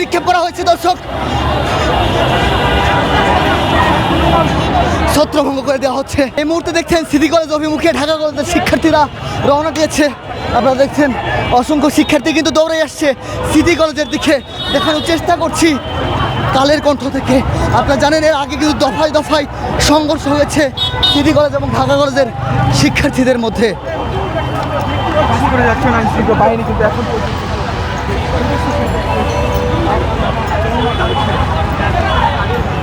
নিক্ষেপ করা হয়েছে দর্শক, ছত্রভঙ্গ করে দেওয়া হচ্ছে। এই মুহূর্তে দেখছেন সিটি কলেজ অভিমুখে ঢাকা কলেজের শিক্ষার্থীরা রওনা দিয়েছে। আপনারা দেখছেন অসংখ্য শিক্ষার্থী কিন্তু দৌড়ে আসছে সিটি কলেজের দিকে। দেখানোর চেষ্টা করছি কালের কণ্ঠ থেকে। আপনারা জানেন এর আগে কিন্তু দফায় দফায় সংঘর্ষ হয়েছে সিটি কলেজ এবং ঢাকা কলেজের শিক্ষার্থীদের মধ্যে।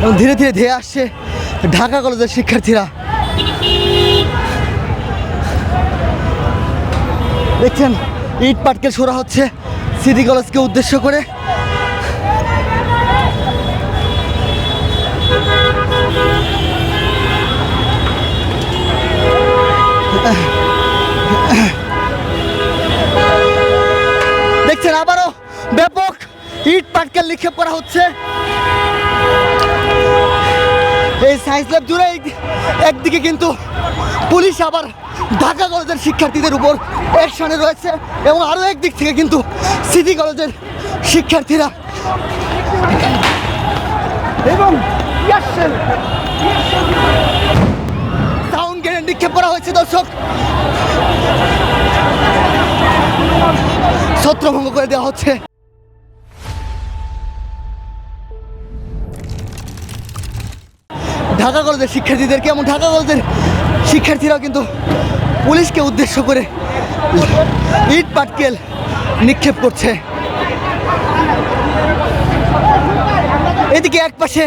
এবং ধীরে ধীরে ধেয়ে আসছে ঢাকা কলেজের শিক্ষার্থীরা। দেখছেন ইট পাটকেল ছোড়া হচ্ছে সিটি কলেজকে উদ্দেশ্য করে। দেখছেন আবারও ব্যাপক ইট পাটকেল নিক্ষেপ করা হচ্ছে। এই সায়েন্স ল্যাব জুড়ে একদিকে কিন্তু পুলিশ আবার ঢাকা কলেজের শিক্ষার্থীদের উপর অ্যাকশনে রয়েছে এবং আরও একদিক থেকে কিন্তু সিটি কলেজের শিক্ষার্থীরা এবং সাউন্ড গ্রেনেড নিক্ষেপ করা হয়েছে দর্শক, ছত্রভঙ্গ করে দেওয়া হচ্ছে। ঢাকা কলেজের শিক্ষার্থীদেরকে এবং ঢাকা কলেজের শিক্ষার্থীরাও কিন্তু পুলিশকে উদ্দেশ্য করে ইট পাটকেল নিক্ষেপ করছে। এদিকে এক পাশে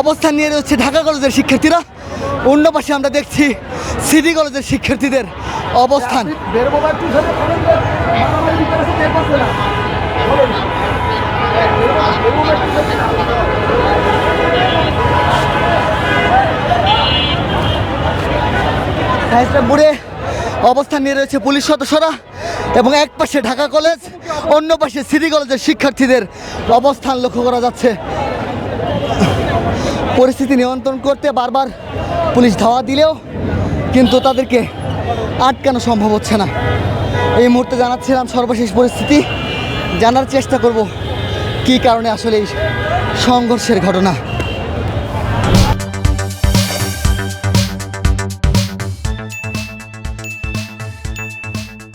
অবস্থান নিয়ে রয়েছে ঢাকা কলেজের শিক্ষার্থীরা, অন্য পাশে আমরা দেখছি সিটি কলেজের শিক্ষার্থীদের অবস্থান। বুড়ে অবস্থান নিয়ে রয়েছে পুলিশ সদস্যরা এবং এক পাশে ঢাকা কলেজ, অন্য পাশে সিটি কলেজের শিক্ষার্থীদের অবস্থান লক্ষ্য করা যাচ্ছে। পরিস্থিতি নিয়ন্ত্রণ করতে বারবার পুলিশ ধাওয়া দিলেও কিন্তু তাদেরকে আটকানো সম্ভব হচ্ছে না। এই মুহূর্তে জানাচ্ছিলাম সর্বশেষ পরিস্থিতি, জানার চেষ্টা করব কী কারণে আসলে এই সংঘর্ষের ঘটনা।